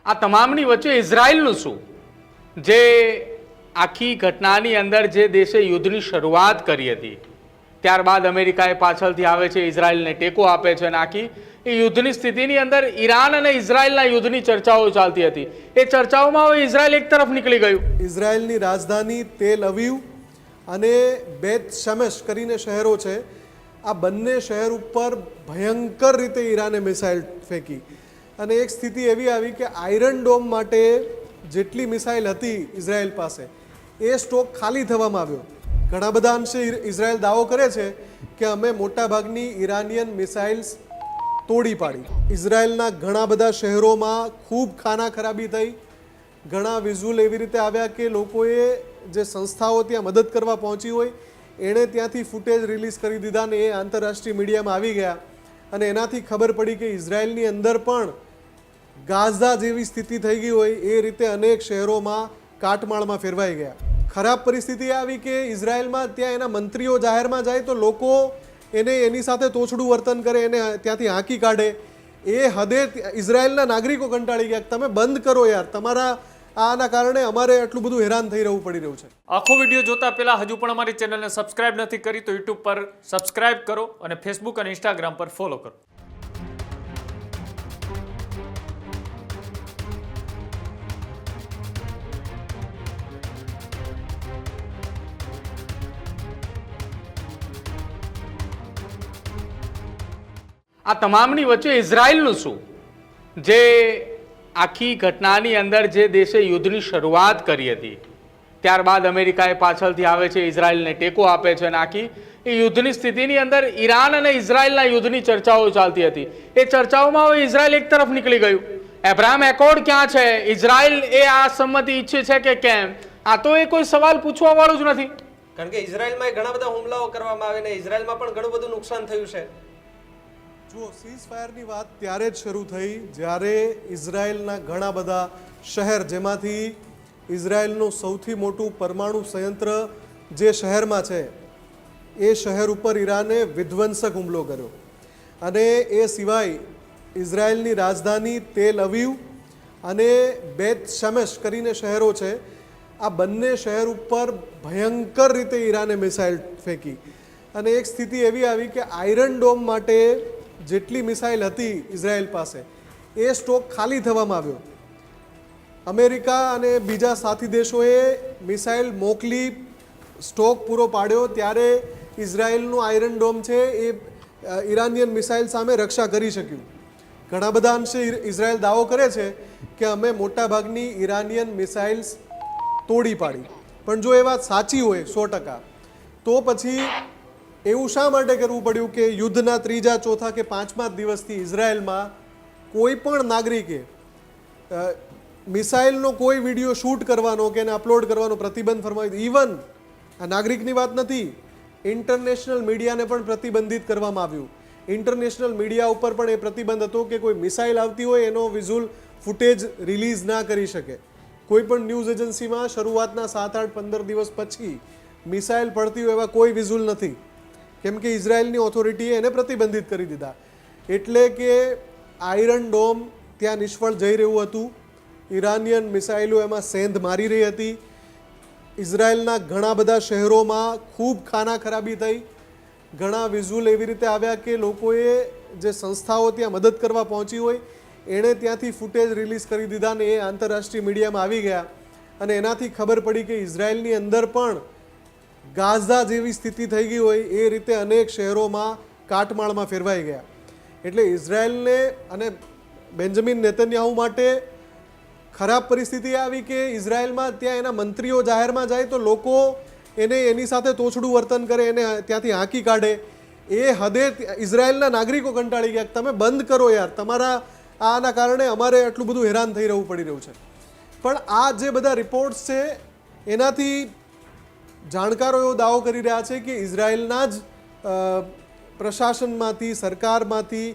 આ તમામની વચ્ચે ઇઝરાયલનું શું? જે આખી ઘટનાની અંદર જે દેશે યુદ્ધની શરૂઆત કરી હતી, ત્યારબાદ અમેરિકાએ પાછળથી આવે છે, ઇઝરાયલને ટેકો આપે છે અને આખી એ યુદ્ધની સ્થિતિની અંદર ઈરાન અને ઇઝરાયલના યુદ્ધની ચર્ચાઓ ચાલતી હતી. એ ચર્ચાઓમાં હવે ઇઝરાયલ એક તરફ નીકળી ગયું. ઇઝરાયલની રાજધાની તેલ અવીવ અને બેત શમેશ કરીને શહેરો છે. આ બંને શહેર ઉપર ભયંકર રીતે ઈરાને મિસાઇલ ફેંકી અને એક સ્થિતિ એવી આવી કે આયરન ડોમ માટે જેટલી મિસાઇલ હતી ઇઝરાયલ પાસે એ સ્ટોક ખાલી થવામાં આવ્યો. ઘણા બધા અંશે ઇઝરાયલ દાવો કરે છે કે અમે મોટાભાગની ઈરાનિયન મિસાઇલ્સ તોડી પાડી. ઇઝરાયલના ઘણા બધા શહેરોમાં ખૂબ ખાના ખરાબી થઈ. ઘણા વિઝ્યુઅલ એવી રીતે આવ્યા કે લોકોએ જે સંસ્થાઓ ત્યાં મદદ કરવા પહોંચી હોય એણે ત્યાંથી ફૂટેજ રિલીઝ કરી દીધા ને એ આંતરરાષ્ટ્રીય મીડિયામાં આવી ગયા અને એનાથી ખબર પડી કે ઇઝરાયલની અંદર પણ ગાઝા જેવી સ્થિતિ થઈ ગઈ હોય એ રીતે અનેક શહેરોમાં કાટમાળમાં ફેરવાઈ ગયા. ખરાબ પરિસ્થિતિ આવી કે ઇઝરાયલમાં ત્યાં એના મંત્રીઓ જાહેરમાં જાય તો લોકો એની સાથે તોછડું વર્તન કરે, એને ત્યાંથી હાંકી કાઢે. એ હદે ઇઝરાયલના નાગરિકો કંટાળી ગયા, તમે બંધ કરો યાર, તમારા આના કારણે અમારે આટલું બધું હેરાન થઈ રહેવું પડી રહ્યું છે. આખો વિડીયો જોતા પહેલા હજુ પણ અમારી ચેનલને સબસ્ક્રાઇબ નથી કરી તો યુટ્યુબ પર સબસ્ક્રાઇબ કરો અને ફેસબુક અને ઇન્સ્ટાગ્રામ પર ફોલો કરો. આ તમામની વચ્ચે ઇઝરાયલનું શું? જે આખી ઘટનાની અંદર જે દેશે યુદ્ધની શરૂઆત કરી હતી, ત્યારબાદ અમેરિકાએ પાછળથી આવે છે, ઇઝરાયલને ટેકો આપે છે અને આખી એ યુદ્ધની સ્થિતિની અંદર ઈરાન અને ઇઝરાયલના યુદ્ધની ચર્ચાઓ ચાલતી હતી. એ ચર્ચાઓમાં હવે ઇઝરાયલ એક તરફ નીકળી ગયું. એબ્રાહમ એકોર્ડ ક્યાં છે? ઇઝરાયલ એ આ સંમતિ ઈચ્છે છે કે કેમ? આ તો એ કોઈ સવાલ પૂછવા વાળું જ નથી. કારણ કે ઇઝરાયલમાં ઘણા બધા હુમલાઓ કરવામાં આવે ને ઇઝરાયલમાં પણ ઘણું બધું નુકસાન થયું છે. જુઓ, સીઝ ફાયરની વાત ત્યારે જ શરૂ થઈ જ્યારે ઇઝરાયલના ઘણા બધા શહેર, જેમાંથી ઇઝરાયલનું સૌથી મોટું પરમાણુ સંયંત્ર જે શહેરમાં છે એ શહેર ઉપર ઈરાને વિધ્વંસક હુમલો કર્યો. અને એ સિવાય ઇઝરાયલની રાજધાની તેલ અવીવ અને બેત શમેશ કરીને શહેરો છે. આ બંને શહેર ઉપર ભયંકર રીતે ઈરાને મિસાઇલ ફેંકી અને એક સ્થિતિ એવી આવી કે આયરન ડોમ માટે જેટલી મિસાઇલ હતી ઇઝરાયલ પાસે એ સ્ટોક ખાલી થવામાં આવ્યો. અમેરિકા અને બીજા સાથી દેશોએ મિસાઇલ મોકલી, સ્ટોક પૂરો પાડ્યો, ત્યારે ઇઝરાયલનું આયરન ડોમ છે એ ઈરાનિયન મિસાઇલ સામે રક્ષા કરી શક્યું. ઘણા બધા અંશે ઇઝરાયલ દાવો કરે છે કે અમે મોટાભાગની ઈરાનિયન મિસાઇલ્સ તોડી પાડી. પણ જો એ વાત સાચી હોય 100%, તો પછી એવું શા માટે કરવું પડ્યું કે યુદ્ધના ત્રીજા, ચોથા કે પાંચમા દિવસથી ઇઝરાયલમાં કોઈ પણ નાગરિકે મિસાઇલનો કોઈ વિડીયો શૂટ કરવાનો કે એને અપલોડ કરવાનો પ્રતિબંધ ફરમાવી. ઇવન આ નાગરિકની વાત નથી, ઇન્ટરનેશનલ મીડિયાને પણ પ્રતિબંધિત કરવામાં આવ્યું. ઇન્ટરનેશનલ મીડિયા ઉપર પણ એ પ્રતિબંધ હતો કે કોઈ મિસાઇલ આવતી હોય એનો વિઝ્યુઅલ ફૂટેજ રિલીઝ ના કરી શકે. કોઈ પણ ન્યૂઝ એજન્સીમાં શરૂઆતના 7, 8, 15 દિવસ પછી મિસાઇલ પડતી હોય એવા કોઈ વિઝ્યુઅલ નથી, કેમ કે ઇઝરાયલની ઓથોરિટીએ એને પ્રતિબંધિત કરી દીધા. એટલે કે આયરન ડોમ ત્યાં નિષ્ફળ જઈ રહ્યું હતું. ઈરાનિયન મિસાઇલો એમાં સેંધ મારી રહી હતી. ઇઝરાયલના ઘણા બધા શહેરોમાં ખૂબ ખાના ખરાબી થઈ. ઘણા વિઝ્યુઅલ એવી રીતે આવ્યા કે લોકોએ જે સંસ્થાઓ ત્યાં મદદ કરવા પહોંચી હોય એણે ત્યાંથી ફૂટેજ રિલીઝ કરી દીધા ને એ આંતરરાષ્ટ્રીય મીડિયામાં આવી ગયા અને એનાથી ખબર પડી કે ઇઝરાયલની અંદર પણ ગાઝા જેવી સ્થિતિ થઈ ગઈ હોય એ રીતે અનેક શહેરોમાં કાટમાળમાં ફેરવાઈ ગયા. એટલે ઇઝરાયલને અને બેન્જામિન નેતન્યાહુ માટે ખરાબ પરિસ્થિતિ આવી કે ઇઝરાયલમાં ત્યાં એના મંત્રીઓ જાહેરમાં જાય તો લોકો એની સાથે તોછડું વર્તન કરે, એને ત્યાંથી હાંકી કાઢે. એ હદે ઇઝરાયલના નાગરિકો કંટાળી ગયા, તમે બંધ કરો યાર, તમારા આના કારણે અમારે આટલું બધું હેરાન થઈ રહેવું પડી રહ્યું છે. પણ આ જે બધા રિપોર્ટ્સ છે એનાથી જાણકારો એવો દાવો કરી રહ્યા છે કે ઇઝરાયલના જ પ્રશાસનમાંથી, સરકારમાંથી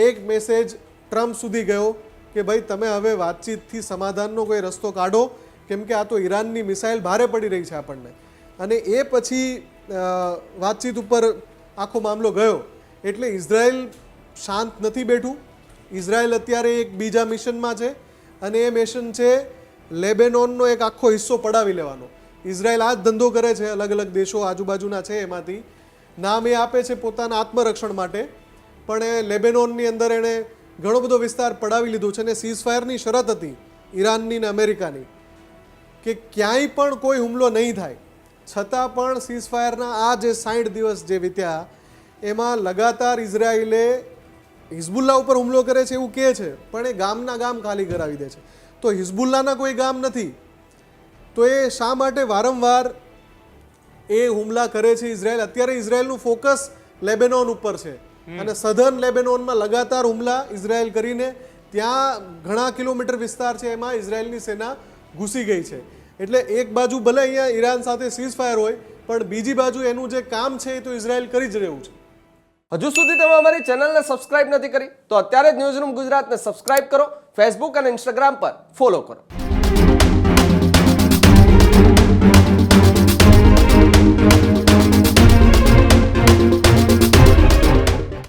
એક મેસેજ ટ્રમ્પ સુધી ગયો કે ભાઈ તમે હવે વાતચીતથી સમાધાનનો કોઈ રસ્તો કાઢો, કેમ કે આ તો ઈરાનની મિસાઇલ ભારે પડી રહી છે આપણને. અને એ પછી વાતચીત ઉપર આખો મામલો ગયો. એટલે ઇઝરાયલ શાંત નથી બેઠું. ઇઝરાયલ અત્યારે એક બીજા મિશનમાં છે અને એ મિશન છે લેબેનોનનો એક આખો હિસ્સો પડાવી લેવાનો. ઇઝરાયલ આ જ ધંધો કરે છે, અલગ અલગ દેશો આજુબાજુના છે એમાંથી નામ એ આપે છે પોતાના આત્મરક્ષણ માટે, પણ એ લેબેનોનની અંદર એણે ઘણો બધો વિસ્તાર પડાવી લીધું છે. અને સીઝફાયરની શરત હતી ઈરાનની ને અમેરિકાની કે ક્યાંય પણ કોઈ હુમલો નહીં થાય, છતાં પણ સીઝફાયરના આ જે 60 દિવસ જે વીત્યા એમાં લગાતાર ઇઝરાયલે હિઝબુલ્લા ઉપર હુમલો કરે છે એવું કહે છે, પણ એ ગામના ગામ ખાલી કરાવી દે છે. તો હિઝબુલ્લાના કોઈ ગામ નથી, તો એ શા માટે વારંવાર એ હુમલા કરે છે ઇઝરાયલ? અત્યારે ઇઝરાયલનું ફોકસ લેબેનોન ઉપર છે અને સધર્ન લેબેનોનમાં લગાતાર હુમલા ઇઝરાયલ કરીને ત્યાં ઘણા કિલોમીટર વિસ્તાર છે એમાં ઇઝરાયલની સેના ઘૂસી ગઈ છે. એટલે એક બાજુ ભલે અહીંયા ઈરાન સાથે સીઝફાયર હોય, પણ બીજી બાજુ એનું જે કામ છે એ તો ઇઝરાયલ કરી જ રહ્યું છે. હજુ સુધી તમે અમારી ચેનલને સબસ્ક્રાઇબ નથી કરી તો અત્યારે જ ન્યૂઝરૂમ ગુજરાતને સબસ્ક્રાઇબ કરો, ફેસબુક અને ઇન્સ્ટાગ્રામ પર ફોલો કરો.